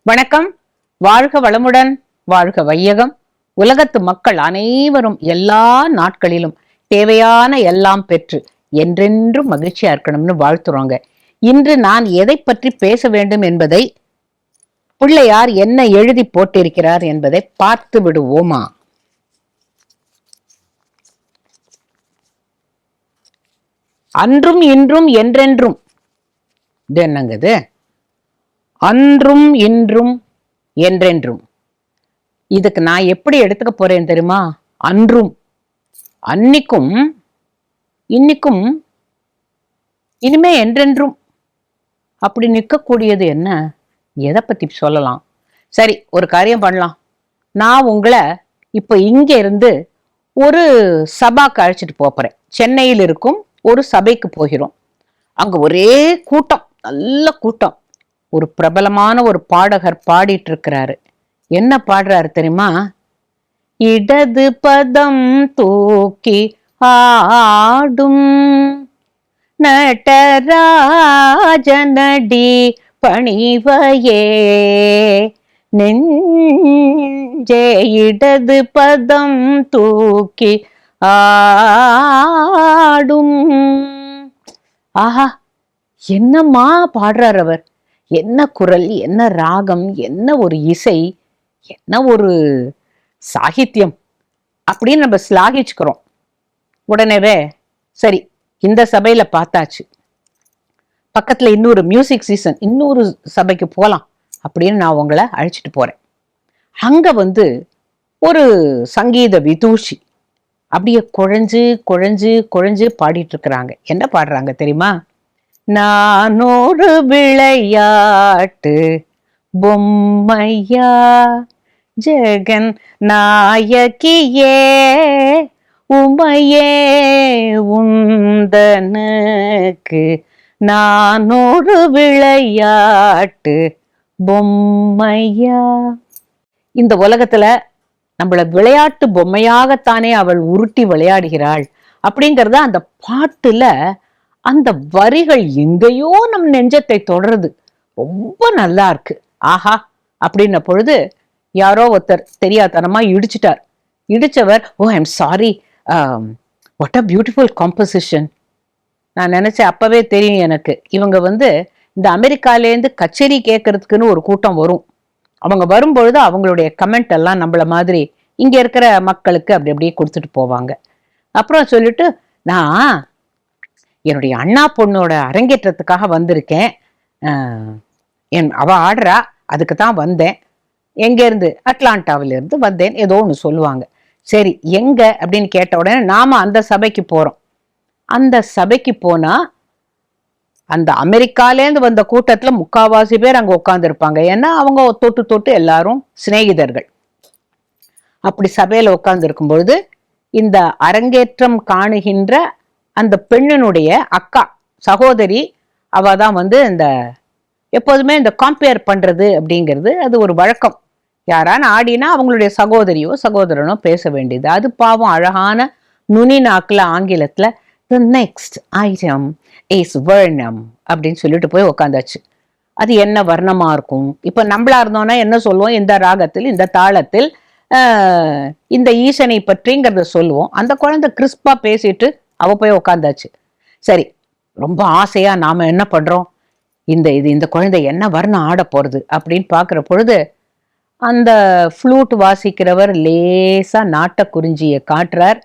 வணக்கம். வாழ்க வளமுடன், வாழ்க வையகம். உலகத்து மக்கள் அனைவரும் எல்லா நாட்களிலும் தேவையான எல்லாம் பெற்று என்றென்றும் மகிழ்ச்சியா இருக்கணும்னு வாழ்த்துறோங்க. இன்று நான் எதை பற்றி பேச வேண்டும் என்பதை பிள்ளையார் என்ன எழுதி போட்டிருக்கிறார் என்பதை பார்த்து விடுவோமா? அன்றும் இன்றும் என்றென்றும். இது என்னங்குது? அன்றும் இன்றும் என்றென்றும். இதுக்கு நான் எப்படி எடுத்துக்க போறேன் தெரியுமா? அன்றும், அன்னைக்கும், இன்னைக்கும், இனிமே என்றென்றும் அப்படி நிற்கக்கூடியது என்ன? எதை பத்தி சொல்லலாம்? சரி, ஒரு காரியம் பண்ணலாம். நான் உங்களை இப்ப இங்க இருந்து ஒரு சபாக்கு அழைச்சிட்டு போறேன். சென்னையில் இருக்கும் ஒரு சபைக்கு போகிறோம். அங்க ஒரே கூட்டம், நல்ல கூட்டம். ஒரு பிரபலமான ஒரு பாடகர் பாடிட்டு இருக்கிறாரு. என்ன பாடுறாரு தெரியுமா? இடது பதம் தூக்கி ஆடும் நடராஜனடி பணிவையே நெஞ்சே, இடது பதம் தூக்கி ஆடும். ஆஹா, என்னம்மா பாடுறார் அவர்! என்ன குரல், என்ன ராகம், என்ன ஒரு இசை, என்ன ஒரு சாகித்யம் அப்படின்னு நம்ம ஸ்லாகிச்சுக்கிறோம். உடனேவே சரி, இந்த சபையில பார்த்தாச்சு, பக்கத்துல இன்னொரு மியூசிக் சீசன், இன்னொரு சபைக்கு போலாம் அப்படின்னு நான் உங்களை அழைச்சிட்டு போறேன். அங்க ஒரு சங்கீத விதூஷி அப்படியே குழஞ்சு குழஞ்சு குழஞ்சு பாடிட்டு இருக்கிறாங்க. என்ன பாடுறாங்க தெரியுமா? நானொரு விளையாட்டு பொம்மையா, ஜெகன் நாயகியே, உமையே உந்தனுக்கு நானொரு விளையாட்டு பொம்மையா. இந்த உலகத்துல நம்மள விளையாட்டு பொம்மையாகத்தானே அவள் உருட்டி விளையாடுகிறாள் அப்படிங்கறத அந்த பாட்டுல அந்த வரிகள் எங்கேயோ நம் நெஞ்சத்தை தொடருது. ரொம்ப நல்லா இருக்கு. ஆஹா அப்படின்ன பொழுது யாரோ ஒருத்தர் தெரியாதனமா இடிச்சிட்டார். இடிச்சவர், oh I'm sorry, what a beautiful composition. நான் நினைச்சேன், அப்பவே தெரியும் எனக்கு, இவங்க இந்த அமெரிக்காலேருந்து கச்சேரி கேட்கறதுக்குன்னு ஒரு கூட்டம் வரும். அவங்க வரும்பொழுது அவங்களுடைய கமெண்ட் எல்லாம் நம்மள மாதிரி இங்க இருக்கிற மக்களுக்கு அப்படி அப்படியே கொடுத்துட்டு போவாங்க. அப்புறம் சொல்லிட்டு, நான் என்னுடைய அண்ணா பொண்ணோட அரங்கேற்றத்துக்காக வந்திருக்கேன், அவ ஆடுறா, அதுக்கு தான் வந்தேன், எங்க இருந்து, அட்லாண்டாவில இருந்து வந்தேன், ஏதோ ஒன்று சொல்லுவாங்க. சரி, எங்க அப்படின்னு கேட்ட உடனே நாம அந்த சபைக்கு போறோம். அந்த சபைக்கு போனா அந்த அமெரிக்காலேருந்து வந்த கூட்டத்துல முக்காவாசி பேர் அங்க உட்கார்ந்து இருப்பாங்க. ஏன்னா அவங்க தொட்டு தொட்டு எல்லாரும் சிநேகிதர்கள். அப்படி சபையில உட்கார்ந்து இருக்கும் பொழுது இந்த அரங்கேற்றம் காணுகின்ற அந்த பெண்ணினுடைய அக்கா, சகோதரி, அவ தான் இந்த எப்போதுமே இந்த கம்பேர் பண்றது அப்படிங்கிறது அது ஒரு வழக்கம். யாரான ஆடினா அவங்களுடைய சகோதரியோ சகோதரனோ பேச வேண்டியது. அது பாவம் அழகான நுனி நாக்குல ஆங்கிலத்துல the next item is வர்ணம் அப்படின்னு சொல்லிட்டு போய் உக்காந்தாச்சு. அது என்ன வர்ணமா இருக்கும்? இப்ப நம்மளா இருந்தோம்னா என்ன சொல்லுவோம்? இந்த ராகத்தில், இந்த தாளத்தில் இந்த ஈசனை பற்றிங்கிறத சொல்லுவோம். அந்த குழந்தை கிறிஸ்பா பேசிட்டு அவ போய் உக்காந்தாச்சு. சரி, ரொம்ப ஆசையா நாம என்ன பண்றோம்? இந்த குழந்தை என்ன வர்ணம் ஆட போறது அப்படின்னு பாக்குற பொழுது அந்த ஃப்ளூட் வாசிக்கிறவர் லேசா நாட்ட குறிஞ்சிய காட்டுறார்.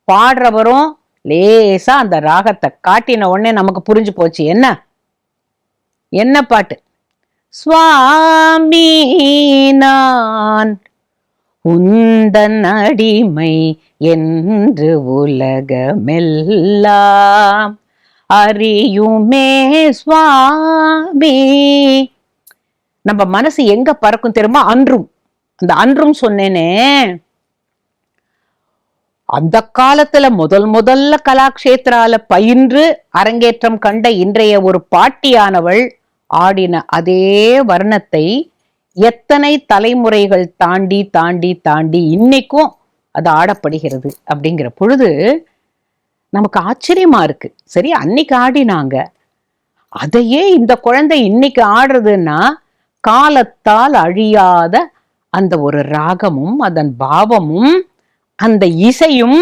பாடுறவரும் லேசா அந்த ராகத்தை காட்டின உடனே நமக்கு புரிஞ்சு போச்சு. என்ன பாட்டு? சுவாமி நான் உந்தன் அடிமை என்று உலகமெல்லாம் அறியுமே சுவாமி. நம்ம மனசு எங்க பறக்கும் தெரியுமா? அன்றும். அந்த அன்றும் சொன்னேனே, அந்த காலத்துல முதல்ல கலாக்ஷேத்ரால பயின்று அரங்கேற்றம் கண்ட இன்றைய ஒரு பாட்டியானவள் ஆடின அதே வர்ணத்தை எத்தனை தலைமுறைகள் தாண்டி தாண்டி தாண்டி இன்னைக்கும் அது ஆடப்படுகிறது. அப்படிங்கிற பொழுது நமக்கு ஆச்சரியமா இருக்கு. சரி, அன்னைக்கு ஆடினாங்க, அதையே இந்த குழந்தை இன்னைக்கு ஆடுறதுன்னா காலத்தால் அழியாத அந்த ஒரு ராகமும் அதன் பாவமும் அந்த இசையும்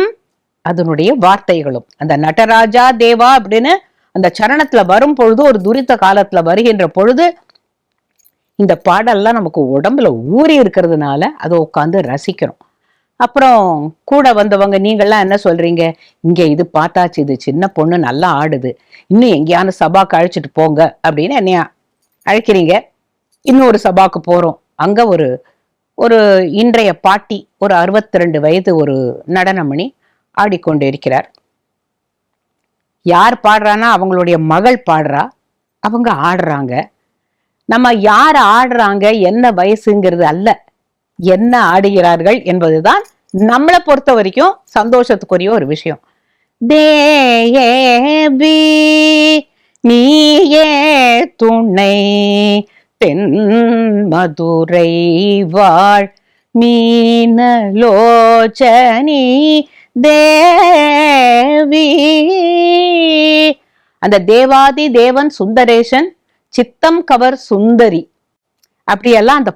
அதனுடைய வார்த்தைகளும். அந்த நடராஜா தேவா அப்படின்னு அந்த சரணத்துல வரும் பொழுது, ஒரு துரித்த காலத்துல வருகின்ற பொழுது இந்த பாடல்லாம் நமக்கு உடம்புல ஊறி இருக்கிறதுனால அதை உட்காந்து ரசிக்கிறோம். அப்புறம் கூட வந்தவங்க நீங்கள்லாம் என்ன சொல்றீங்க, இங்க இது பார்த்தாச்சு, இது சின்ன பொண்ணு நல்லா ஆடுது, இன்னும் எங்கேயான சபாக்கு அழைச்சிட்டு போங்க அப்படின்னு என்னைய அழைக்கிறீங்க. இன்னொரு சபாக்கு போறோம். அங்க ஒரு ஒரு இன்றைய பாட்டி, ஒரு 62 வயது ஒரு நடனமணி ஆடிக்கொண்டு இருக்கிறார். யார் பாடுறான்னா அவங்களுடைய மகள் பாடுறா, அவங்க ஆடுறாங்க. நம்ம யார் ஆடுறாங்க என்ன வயசுங்கிறது அல்ல, என்ன ஆடுகிறார்கள் என்பதுதான் நம்மளை பொறுத்த வரைக்கும் சந்தோஷத்துக்குரிய ஒரு விஷயம். தேவி நீயே துணை தென் மதுரை வாழ் மீனலோச்சனி தேவி. அந்த தேவாதி தேவன் சுந்தரேசன், சித்தம் கவர் சுந்தரி, அப்படியெல்லாம் அந்த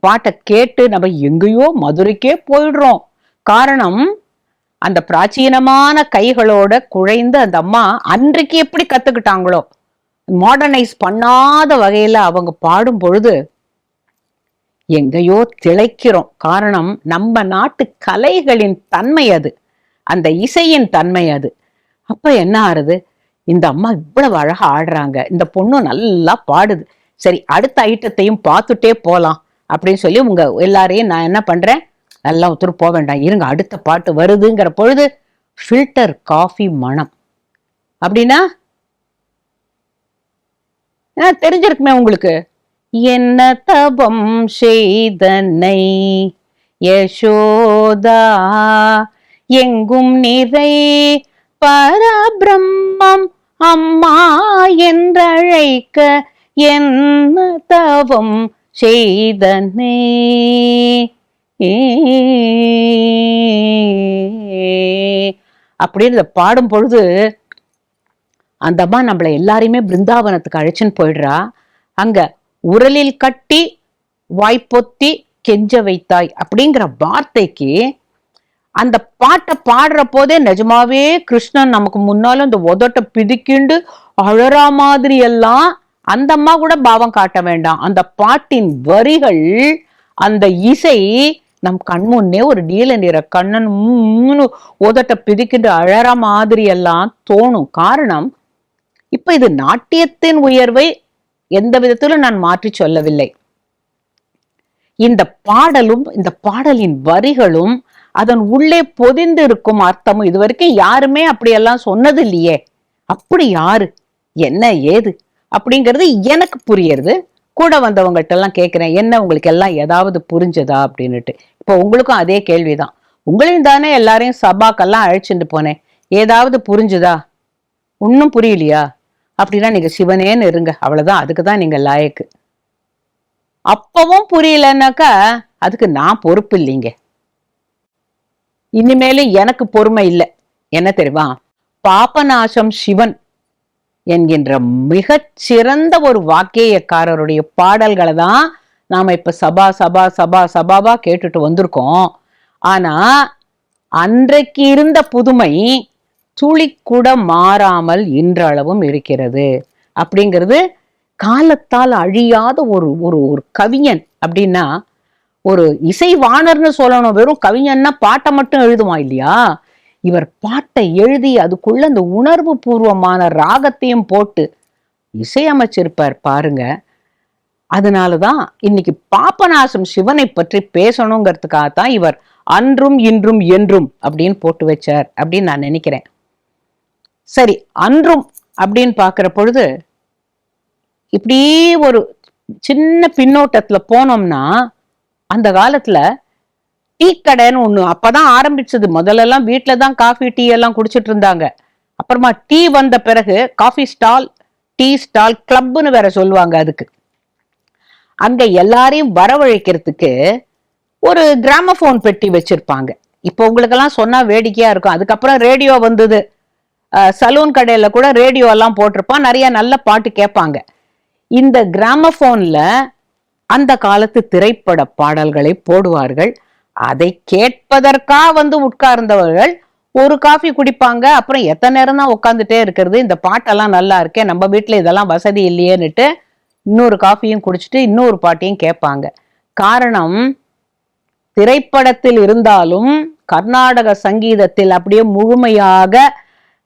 பாட்டை கேட்டு நம்ம எங்கேயோ மதுரைக்கே போயிடுறோம். காரணம், அந்த பிராச்சீனமான கைகளோட குழைந்த அந்த அம்மா அன்றைக்கு எப்படி கத்துக்கிட்டாங்களோ, மாடர்னைஸ் பண்ணாத வகையில அவங்க பாடும் பொழுது எங்கேயோ திளைக்கிறோம். காரணம், நம்ம நாட்டு கலைகளின் தன்மை அது, அந்த இசையின் தன்மை அது. அப்ப என்ன ஆறுது, இந்த அம்மா இவ்வளவு அழகா ஆடுறாங்க, இந்த பொண்ணு நல்லா பாடுது, சரி அடுத்த ஐட்டத்தையும் பார்த்துட்டே போலாம் அப்படின்னு சொல்லி உங்க எல்லாரையும் நான் என்ன பண்றேன், எல்லாம் ஒருத்தர் போக வேண்டாம் இருங்க, அடுத்த பாட்டு வருதுங்கிற பொழுது ஃபில்டர் காஃபி மனம் அப்படின்னா தெரிஞ்சிருக்குமே உங்களுக்கு. என்ன தபம் செய்தனை யசோதா எங்கும் நிறை பரபிரம்மம் அம்மா என்றழைக்க என்ன தவம் செய்தனை. அப்படின்னு பாடும் பொழுது அந்த அம்மா நம்மளை எல்லாரையுமே பிருந்தாவனத்துக்கு அழைச்சுன்னு போயிடுறா. அங்க உரலில் கட்டி வாய்ப்பொத்தி கெஞ்ச வைத்தாய் அப்படிங்கிற வார்த்தைக்கு அந்த பாட்டை பாடுற போதே நிஜமாவே கிருஷ்ணன் நமக்கு முன்னாலும் அந்த உதட்ட பிதிக்கிண்டு அழறா மாதிரி எல்லாம் அந்த அம்மா கூட பாவம் காட்ட வேண்டாம். அந்த பாட்டின் வரிகள், அந்த இசை நம் கண்முன்னே ஒரு நீல நிற கண்ணன் உதட்ட பிதிக்கின்ற அழறா மாதிரி எல்லாம் தோணும். காரணம், இப்ப இது நாட்டியத்தின் உயர்வை எந்த விதத்திலும் நான் மாற்றி சொல்லவில்லை. இந்த பாடலும் இந்த பாடலின் வரிகளும் அதன் உள்ளே பொதிந்து இருக்கும் அர்த்தமும் இதுவரைக்கும் யாருமே அப்படியெல்லாம் சொன்னது இல்லையே. அப்படி யாரு, என்ன ஏது அப்படிங்கிறது எனக்கு புரியுறது. கூட வந்தவங்கள்ட்ட எல்லாம் கேட்கிறேன், என்ன உங்களுக்கு எல்லாம் ஏதாவது புரிஞ்சதா அப்படின்னுட்டு. இப்போ உங்களுக்கும் அதே கேள்விதான். உங்களையும் தானே எல்லாரையும் சபாக்கெல்லாம் அழைச்சிட்டு போனேன், ஏதாவது புரிஞ்சுதா? ஒன்னும் புரியலையா? அப்படின்னா நீங்க சிவனேன்னு இருங்க, அவ்வளவுதான், அதுக்குதான் நீங்க லாயக்கு. அப்பவும் புரியலன்னாக்கா அதுக்கு நான் பொறுப்பு இல்லைங்க. இனிமேலும் எனக்கு பொறுமை இல்லை. என்ன தெரியுமா, பாபநாசம் சிவன் என்கின்ற மிகச் சிறந்த ஒரு வாக்கியக்காரருடைய பாடல்களை தான் நாம இப்ப சபா சபா சபா சபாவா கேட்டுட்டு வந்திருக்கோம். ஆனா அன்றைக்கு இருந்த புதுமை துளி கூட மாறாமல் இன்றளவும் இருக்கிறது. அப்படிங்கிறது காலத்தால் அழியாத ஒரு ஒரு ஒரு கவிஞன் அப்படின்னா, ஒரு இசைவாணர்னு சொல்லணும். வெறும் கவிஞன்னா பாட்டை மட்டும் எழுதுமா இல்லையா? இவர் பாட்டை எழுதி அதுக்குள்ள அந்த உணர்வு பூர்வமான ராகத்தையும் போட்டு இசையமைச்சிருப்பார் பாருங்க. அதனாலதான் இன்னைக்கு பாபநாசம் சிவனை பற்றி பேசணுங்கிறதுக்காகத்தான் இவர் அன்றும் இன்றும் என்றும் அப்படின்னு போட்டு வச்சார் அப்படின்னு நான் நினைக்கிறேன். சரி, அன்றும் அப்படின்னு பாக்குற பொழுது இப்படி ஒரு சின்ன பின்னோட்டத்துல போனோம்னா, அந்த காலத்துல டீ கடைன்னு ஒண்ணு அப்பதான் ஆரம்பிச்சது. முதல்ல எல்லாம் வீட்டுலதான் காஃபி டீ எல்லாம் குடிச்சிட்டு இருந்தாங்க. அப்புறமா டீ வந்த பிறகு காஃபி ஸ்டால், டீ ஸ்டால், கிளப்னு வேற சொல்லுவாங்க. அதுக்கு அங்க எல்லாரையும் வரவழைக்கிறதுக்கு ஒரு கிராமபோன் பெட்டி வச்சிருப்பாங்க. இப்போ உங்களுக்கெல்லாம் சொன்னா வேடிக்கையா இருக்கும். அதுக்கப்புறம் ரேடியோ வந்தது. சலூன் கடையில கூட ரேடியோ எல்லாம் போட்டிருப்பான், நிறைய நல்ல பாட்டு கேட்பாங்க. இந்த கிராமபோன்ல அந்த காலத்து திரைப்பட பாடல்களை போடுவார்கள். அதை கேட்பதற்கா உட்கார்ந்தவர்கள் ஒரு காஃபி குடிப்பாங்க. அப்புறம் எத்தனை நேரம் தான் உட்காந்துட்டே இருக்கிறது, இந்த பாட்டெல்லாம் நல்லா இருக்கே, நம்ம வீட்டுல இதெல்லாம் வசதி இல்லையேன்னுட்டு இன்னொரு காஃபியும் குடிச்சிட்டு இன்னொரு பாட்டையும் கேட்பாங்க. காரணம், திரைப்படத்தில் இருந்தாலும் கர்நாடக சங்கீதத்தில் அப்படியே முழுமையாக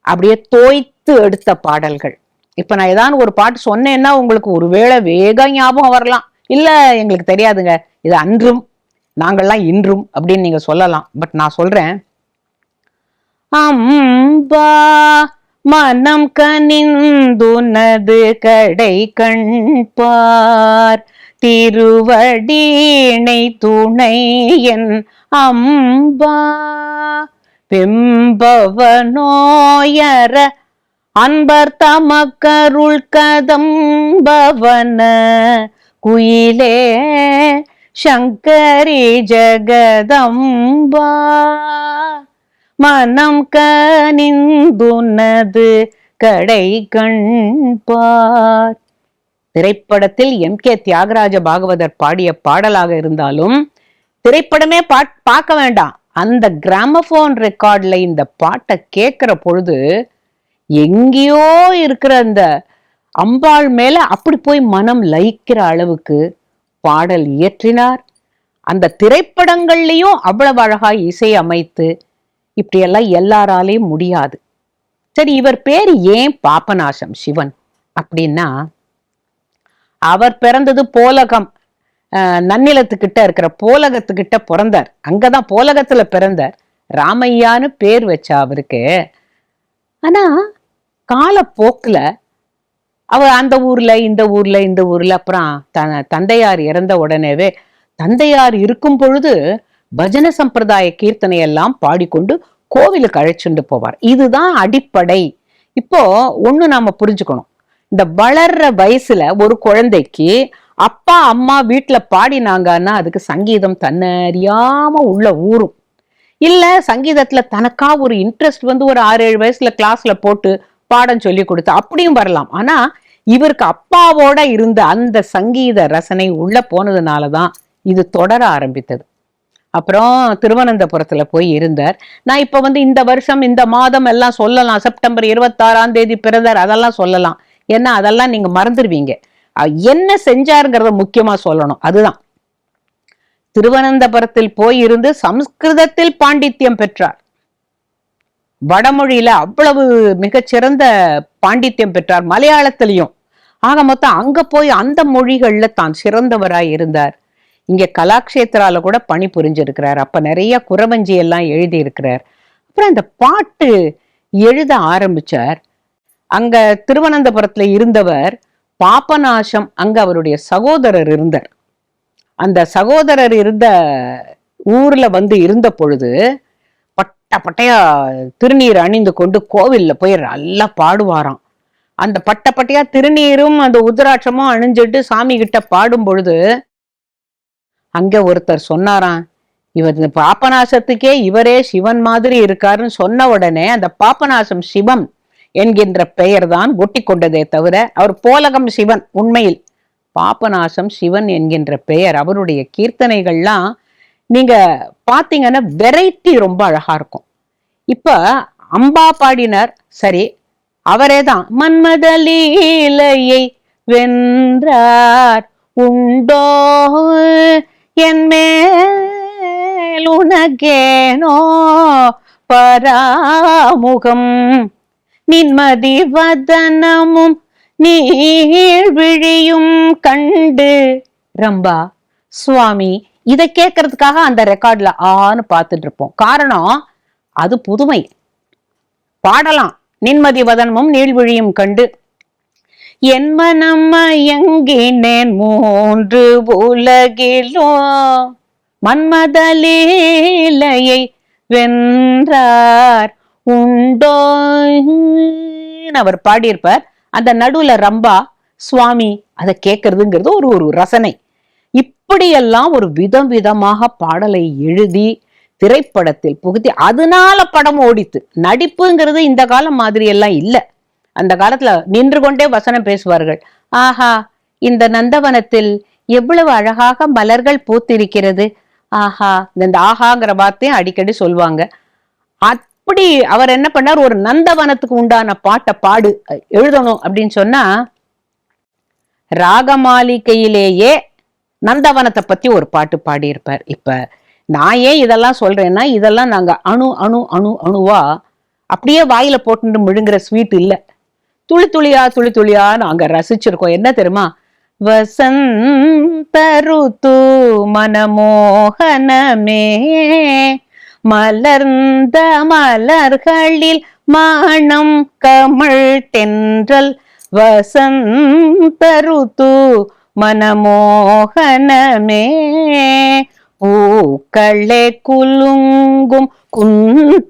அப்படியே தோய்த்து எடுத்த பாடல்கள். இப்ப நான் ஏதாவது ஒரு பாட்டு சொன்னேன்னா உங்களுக்கு ஒருவேளை வேக ஞாபகம் வரலாம், இல்ல எங்களுக்கு தெரியாதுங்க, இது அன்றும் நாங்கள்லாம் இன்றும் அப்படின்னு நீங்க சொல்லலாம். பட் நான் சொல்றேன், அம்பா மனம் கனிந்துனது கடை கண்பார் திருவடிணை துணையன் அம்பா பிம்பவனோயர அன்பர் தமக்கருள் கதம்பவன குயிலே சங்கரி ஜகதம்பா மனம் கனிந்துனது கடை கண்பார். திரைப்படத்தில் M.K. தியாகராஜ பாகவதர் பாடிய பாடலாக இருந்தாலும் திரைப்படமே பார்க்க வேண்டாம், அந்த கிராமபோன் ரெக்கார்ட்ல இந்த பாட்டை கேட்கிற பொழுது எங்கேயோ இருக்கிற அந்த அம்பாள் மேல அப்படி போய் மனம் லயிக்கிற அளவுக்கு பாடல் இயற்றினார். அந்த திரைப்படங்கள்லயும் அவ்வளவு அழகா இசை அமைத்து இப்படியெல்லாம் எல்லாராலையும் முடியாது. சரி, இவர் பேர் ஏன் பாபநாசம் சிவன் அப்படின்னா, அவர் பிறந்தது போலகம், நன்னிலத்துக்கிட்ட இருக்கிற போலகத்துக்கிட்ட பிறந்தார். அங்கதான் போலகத்துல பிறந்தார். ராமையான்னு பேர் வச்சா அவருக்கு. ஆனா காலப்போக்குல அவர் அந்த ஊர்ல இந்த ஊர்ல அப்புறம் தந்தையார் இறந்த உடனேவே தந்தையார் இருக்கும் பொழுது பஜன சம்பிரதாய கீர்த்தனை எல்லாம் பாடிக்கொண்டு கோவிலுக்கு அழைச்சுண்டு போவார். இதுதான் அடிப்படை. இப்போ ஒண்ணு நாம புரிஞ்சுக்கணும், இந்த வளர்ற வயசுல ஒரு குழந்தைக்கு அப்பா அம்மா வீட்டுல பாடினாங்கன்னா அதுக்கு சங்கீதம் தன்னறியாம உள்ள ஊரும். இல்ல சங்கீதத்துல தனக்கா ஒரு இன்ட்ரெஸ்ட் ஒரு 6-7 வயசுல கிளாஸ்ல போட்டு பாடம் சொல்லி கொடுத்து அப்படியும் வரலாம். ஆனா இவருக்கு அப்பாவோட இருந்த அந்த சங்கீத ரசனை உள்ள போனதுனாலதான் இது தொடர ஆரம்பித்தது. அப்புறம் திருவனந்தபுரத்துல போய் இருந்தார். நான் இப்ப இந்த வருஷம் இந்த மாதம் எல்லாம் சொல்லலாம், செப்டம்பர் 26ஆம் தேதி பிறந்தார், அதெல்லாம் சொல்லலாம். ஏன்னா அதெல்லாம் நீங்க மறந்துடுவீங்க. என்ன செஞ்சாருங்கிறத முக்கியமா சொல்லணும். அதுதான், திருவனந்தபுரத்தில் போய் இருந்து சம்ஸ்கிருதத்தில் பாண்டித்யம் பெற்றார். வடமொழியில அவ்வளவு மிகச்சிறந்த பாண்டித்யம் பெற்றார், மலையாளத்திலையும். ஆக மொத்தம் அங்க போய் அந்த மொழிகள்ல தான் சிறந்தவராய் இருந்தார். இங்க கலாக்ஷேத்ரால கூட பணி புரிஞ்சிருக்கிறார். அப்ப நிறைய குறவஞ்சி எல்லாம் எழுதி இருக்கிறார். அப்புறம் இந்த பாட்டு எழுத ஆரம்பிச்சார். அங்க திருவனந்தபுரத்துல இருந்தவர் பாபநாசம், அங்க அவருடைய சகோதரர் இருந்தார். அந்த சகோதரர் இருந்த ஊர்ல இருந்த பொழுது பட்ட பட்டையா திருநீர் அணிந்து கொண்டு கோவில்ல போய் நல்லா பாடுவாராம். அந்த பட்ட பட்டையா திருநீரும் அந்த உத்ராட்சமும் அணிஞ்சிட்டு சாமி கிட்ட பாடும் பொழுது அங்க ஒருத்தர் சொன்னாராம், இவர் இந்த பாபநாசத்துக்கே இவரே சிவன் மாதிரி இருக்காருன்னு சொன்ன உடனே அந்த பாபநாசம் சிவம் என்கின்ற பெயர் தான் ஒட்டி கொண்டதே தவிர அவர் போலகம் சிவன். உண்மையில் பாபநாசம் சிவன் என்கின்ற பெயர். அவருடைய கீர்த்தனைகள்லாம் நீங்க பாத்தீங்கன்னா வெரைட்டி ரொம்ப அழகா இருக்கும். இப்ப அம்பா பாடினார், சரி, அவரேதான் மன்மத லீலையை வென்றார் உண்டோ என் மேல் உனக்கேனோ பராமுகம் நின்மதி வதனமும் நீழ்விழியும் கண்டு ரம்பா சுவாமி. இதை கேட்கறதுக்காக அந்த ரெக்கார்ட்ல ஆன்னு பார்த்துட்டு இருப்போம். காரணம், அது புதுமை. பாடலாம், நின்மதி வதனமும் நீழ்விழியும் கண்டு என் மனம் மயங்கினேன் மூன்று உலகிலோ மன்மத லீலையை வென்றார் உண்டோ அவர் பாடியிருப்பார். அந்த நடுவுல ரம்பா சுவாமி அதை கேட்கறதுங்கிறது ஒரு ரசனை. இப்படியெல்லாம் ஒரு விதம் விதமாக பாடலை எழுதி திரைப்படத்தில் புகுத்தி அதனால படம் ஓடித்து. நடிப்புங்கிறது இந்த காலம் மாதிரி எல்லாம் இல்ல. அந்த காலத்துல நின்று கொண்டே வசனம் பேசுவார்கள். ஆஹா, இந்த நந்தவனத்தில் எவ்வளவு அழகாக மலர்கள் பூத்திருக்கிறது. ஆஹா, இந்த ஆஹாங்கிற வார்த்தையும் அடிக்கடி சொல்லுவாங்க. அப்படி அவர் என்ன பண்ணார், ஒரு நந்தவனத்துக்கு உண்டான பாட்டை எழுதணும் அப்படின்னு சொன்னா ராகமாளிகையிலேயே நந்தவனத்தை பத்தி ஒரு பாட்டு பாடியிருப்பார். இப்ப நான் ஏன் இதெல்லாம் சொல்றேன்னா, இதெல்லாம் நாங்க அணுவா அப்படியே வாயில போட்டு முழுங்குற ஸ்வீட் இல்ல, துளி துளியா நாங்க ரசிச்சிருக்கோம். என்ன தெரியுமா, வசந்த ருத்து மனமோகனமே, மலர்ந்த மலர்களில் மணம் கமழ் தென்றல், வசந்த ருத்து மனமோகனமே, பூக்களே குலுங்கும் குந்தலவராளி,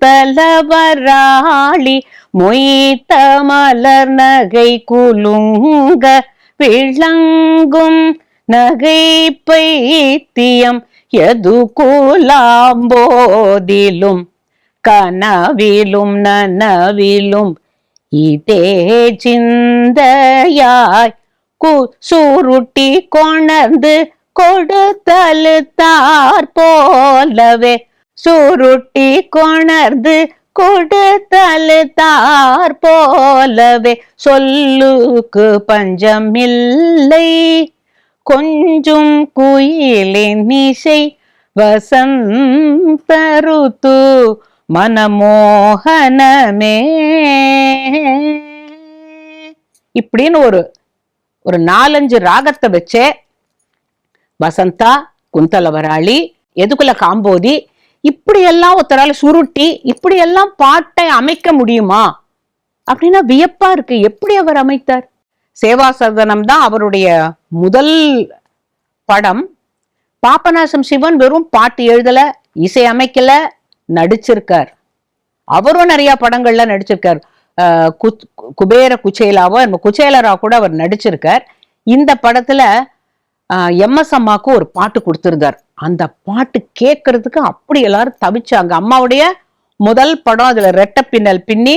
மொய்த்த மலர் நகை குலுங்க விளங்கும் நகை பைத்தியம், எது கூலாம்போதிலும் கனவிலும் நனவிலும் இதே சிந்தையாய் சுருட்டி கொணர்ந்து கொடுத்தலு தார் போலவே, சுருட்டி கொணர்ந்து கொடுத்தலு தார் போலவே, சொல்லுக்கு பஞ்சமில்லை கொஞ்சம் குயிலின் இசை, வசந்த ருத்து மனமோகனமே. இப்படின்னு ஒரு 4-5 ராகத்தை வச்சே வசந்தா, குந்தலவராளி, எதுக்குள்ள காம்போதி, இப்படியெல்லாம் ஒருத்தரால சுருட்டி இப்படியெல்லாம் பாட்டை அமைக்க முடியுமா அப்படின்னா வியப்பா இருக்கு. எப்படி அவர் அமைத்தார்? சேவாசதனம் தான் அவருடைய முதல் படம். பாபநாசம் சிவன் வெறும் பாட்டு எழுதல, இசை அமைக்கல, நடிச்சிருக்கார். அவரும் நிறைய படங்கள்ல நடிச்சிருக்கார். குபேர குச்சேலாவோ குச்சேலரா கூட அவர் நடிச்சிருக்கார். இந்த படத்துல எம்எஸ் அம்மாவுக்கு ஒரு பாட்டு கொடுத்திருந்தார். அந்த பாட்டு கேட்கறதுக்கு அப்படி எல்லாரும் தவிச்சாங்க. அம்மாவுடைய முதல் படம், அதுல ரெட்ட பின்னல் பின்னி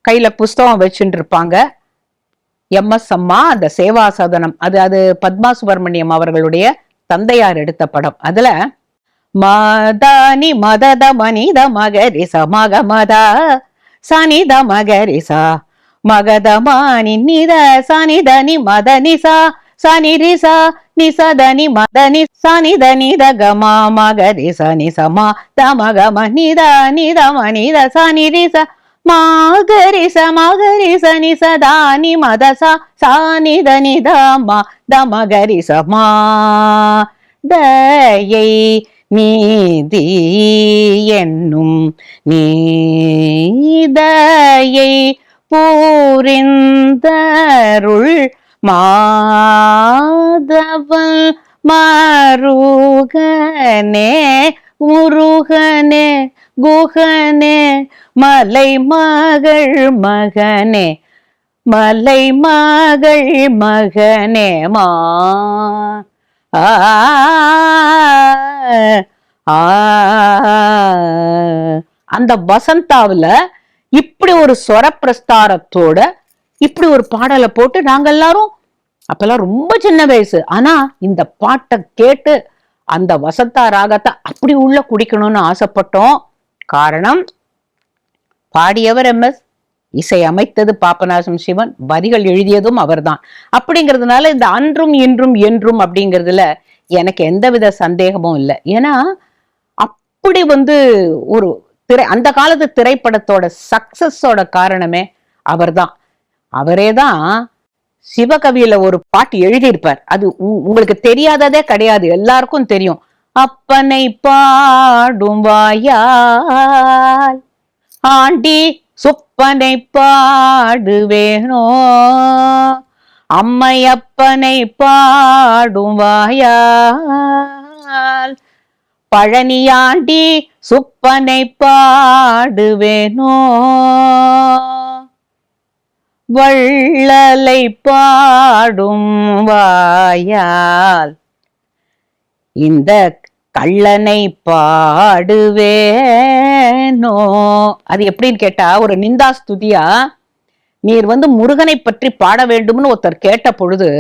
கையில புஸ்தகம் வச்சுட்டு இருப்பாங்க. எம்எஸ் அம்மா அந்த சேவாசதனம், அது பத்மா சுப்பிரமணியம் அவர்களுடைய தந்தையார் எடுத்த படம். அதுல மதானி மதத மனித மகரிச மக மதா சனித மகரிசா மகத மானி நித சனிதனி மதனிசா சனிரிசா நிசதனி மதனி சனிதனி தகமா மகரிச நிசமா தமக மனித நித மனித சனிரிச மகரிச மகரிச நிசதானி மதசா சானிதனி தமா தமகரிசமா தயை நீதி என்னும் நீதயை பூரிந்தருள் மாதவன் மருகனே முருகனே குகனே மலை மகள் மகனே மலை மகள் மகனே மா அந்த வசந்தாவுல இப்படி ஒரு ஸ்வர பிரஸ்தாரத்தோட இப்படி ஒரு பாடலை போட்டு நாங்க எல்லாரும் அப்பெல்லாம் ரொம்ப சின்ன வயசு, ஆனா இந்த பாட்டை கேட்டு அந்த வசந்தா ராகத்தை அப்படி உள்ள குடிக்கணும்னு ஆசைப்பட்டோம். காரணம், பாடியவர் எம்எஸ், இசை அமைத்தது பாபநாசம் சிவன், வரிகள் எழுதியதும் அவர்தான். அப்படிங்கிறதுனால இந்த அன்றும் இன்றும் என்றும் அப்படிங்கிறதுல எனக்கு எந்தவித சந்தேகமும் இல்லை. ஏன்னா அப்படி ஒரு அந்த காலத்து திரைப்படத்தோட சக்சஸோட காரணமே அவர்தான். அவரேதான் சிவகவியில ஒரு பாட்டு எழுதியிருப்பார். அது உங்களுக்கு தெரியாததே கிடையாது, எல்லாருக்கும் தெரியும். அப்பனை பாடும் வாயால் ஆண்டி சுப்பனை பாடுவேனோ, அம்மையப்பனை பாடும் வாயால் பழனியாண்டி சுப்பனை பாடுவேனோ, வள்ளலை பாடும் வாயால் இந்த கள்ளனை பாடுவேனோ. அது எப்படின்னு கேட்டா, ஒரு நிந்தா ஸ்துதியா, நீர் முருகனை பற்றி பாட வேண்டும்னு ஒருத்தர் கேட்ட பொழுது,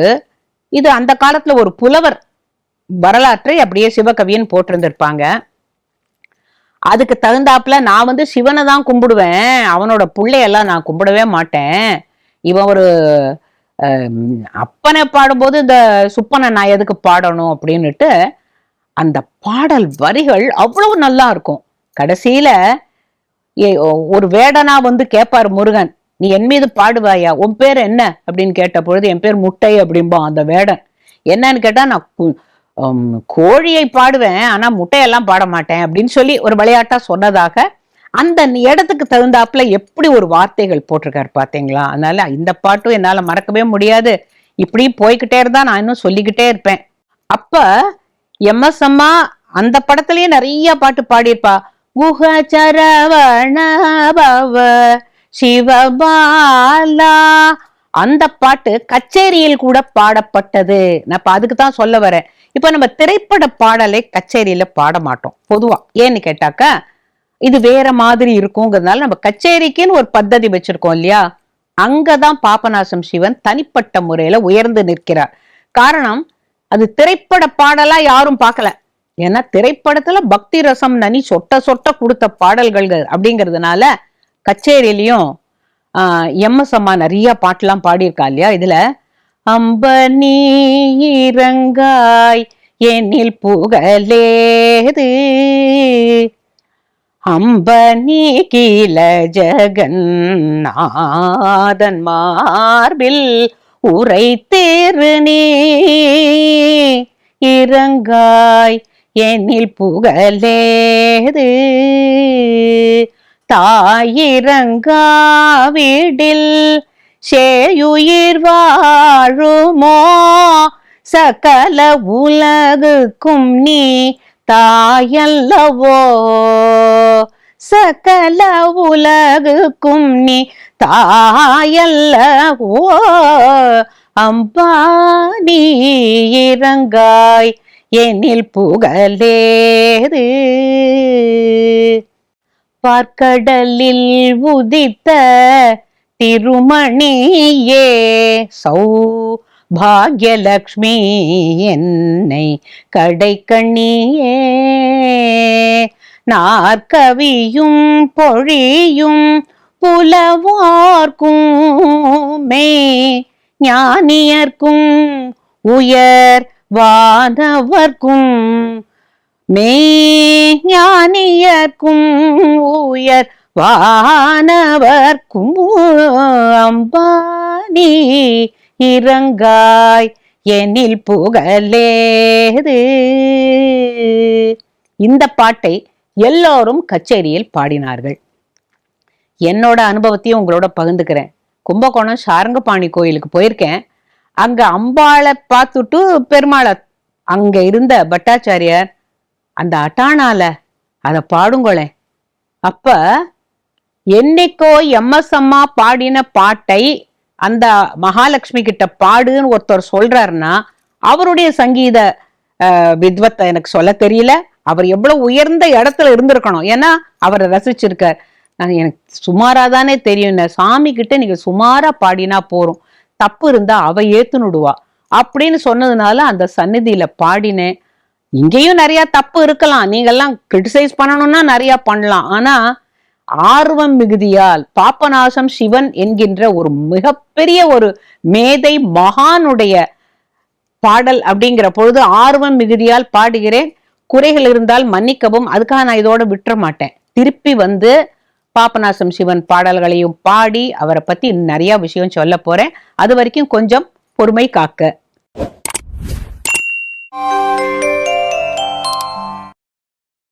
இது அந்த காலத்துல ஒரு புலவர் வரலாற்றை அப்படியே சிவகவின்னு போட்டிருந்திருப்பாங்க. அதுக்கு தகுந்தாப்புல நான் சிவனை தான் கும்பிடுவேன், அவனோட பிள்ளையெல்லாம் நான் கும்பிடவே மாட்டேன். இவன் ஒரு அப்பனை பாடும்போது இந்த சுப்பனை நான் எதுக்கு பாடணும் அப்படின்னுட்டு அந்த பாடல் வரிகள் அவ்வளவு நல்லா இருக்கும். கடைசியில ஒரு வேடனா கேட்பாரு முருகன், நீ என் மீது பாடுவாயா, உன் பேர் என்ன அப்படின்னு கேட்ட பொழுது என் பேர் முட்டை அப்படிம்பான் அந்த வேடன். என்னன்னு கேட்டா, நான் கோழியை பாடுவேன் ஆனா முட்டையெல்லாம் பாட மாட்டேன் அப்படின்னு சொல்லி ஒரு விளையாட்டா சொன்னதாக அந்த இடத்துக்கு தகுந்தாப்புல எப்படி ஒரு வார்த்தைகள் போட்டிருக்காரு பாத்தீங்களா. அதனால இந்த பாட்டும் என்னால மறக்கவே முடியாது. இப்படி போய்கிட்டே இருந்தா நான் இன்னும் சொல்லிக்கிட்டே இருப்பேன். அப்ப எம்எஸ் அம்மா அந்த படத்திலேயே நிறைய பாட்டு பாடியிருப்பா. குஹ சரவண பவ சிவபாலா, அந்த பாட்டு கச்சேரியில் கூட பாடப்பட்டது. நான் அதுக்கு தான் சொல்ல வரேன். இப்ப நம்ம திரைப்பட பாடலை கச்சேரியில பாட மாட்டோம் பொதுவா. ஏன்னு கேட்டாக்கா இது வேற மாதிரி இருக்குங்கிறதுனால நம்ம கச்சேரிக்குன்னு ஒரு பద్ధதி வச்சிருக்கோம் இல்லையா. அங்கதான் பாபநாசம் சிவன் தனிப்பட்ட முறையில உயர்ந்து நிற்கிறார். காரணம், அது திரைப்பட பாடலா யாரும் பார்க்கல. ஏன்னா திரைப்படத்துல பக்தி ரசம் நனி சொட்ட சொட்ட கொடுத்த பாடல்கள் அப்படிங்கிறதுனால கச்சேரியிலையும் எம்எஸ் அம்மா நிறைய பாட்டுலாம் பாடியிருக்கா இல்லையா. இதுல அம்ப நீ இறங்காய் என்னில் புகழேது, அம்ப நீ கீழ ஜெகநாதன் மார்பில் உரை தேரு நீ இறங்காய் என்னில் புகழேது, தாயிரங்காவிடில் சேயுயிர் வாழுமோ, சகல உலகுக்கும் நீ தாயல்லவோ, சகல உலகுக்கும் நீ தாயல்லவோ, அம்பா நீ இறங்காய் என்னில் புகழேது, பார்க்கடலில் உதித்த திருமணியே சௌபாக்யலக்ஷ்மி என்னை கடைக்கண்ணியே, நாற்கவியும் பொழியும் புலவார்க்கும் ஞானியர்க்கும் உயர் வானவர்க்கும் ஞானியர்க்கும் உயர் வானவர்க்கும் அம்பானி இறங்காய் என்னில் புகழேது. இந்த பாட்டை எல்லோரும் கச்சேரியில் பாடினார்கள். என்னோட அனுபவத்தையும் உங்களோட பகிர்ந்துக்கிறேன். கும்பகோணம் சாரங்கபாணி கோயிலுக்கு போயிருக்கேன். அங்க அம்பாளை பார்த்துட்டு பெருமாளை அங்க இருந்த பட்டாச்சாரியார் அந்த அட்டானால அத பாடுங்களேன். அப்ப என்னைக்கோ எம்எஸ் அம்மா பாடின பாட்டை அந்த மகாலட்சுமி கிட்ட பாடுன்னு ஒருத்தர் சொல்றாருன்னா அவருடைய சங்கீத வித்வத்தை எனக்கு சொல்ல தெரியல. அவர் எவ்வளவு உயர்ந்த இடத்துல இருந்திருக்கணும். ஏன்னா அவரை ரசிச்சிருக்கார். எனக்கு சுமாராதானே தெரியும், சாமி கிட்ட நீங்க சுமாரா பாடினா போறோம், தப்பு இருந்தா அவ ஏத்துனுடுவா அப்படின்னு சொன்னதுனால அந்த சந்நிதியில பாடினேன். இங்கேயும் நிறைய தப்பு இருக்கலாம், நீங்கெல்லாம் கிரிட்டிசைஸ் பண்ணணும்னா நிறைய பண்ணலாம். ஆனா ஆர்வம் மிகுதியால் பாபநாசம் சிவன் என்கின்ற ஒரு மிகப்பெரிய ஒரு மேதை மகானுடைய பாடல் அப்படிங்கிற பொழுது ஆர்வம் மிகுதியால் பாடுகிறேன். குறைகள் இருந்தால் மன்னிக்கவும். அதுக்காக நான் இதோட விட்டுற மாட்டேன். திருப்பி பாபநாசம் சிவன் பாடல்களையும் பாடி அவரை பத்தி நிறைய விஷயம் சொல்ல போறேன். அது வரைக்கும் கொஞ்சம் பொறுமை காக்க.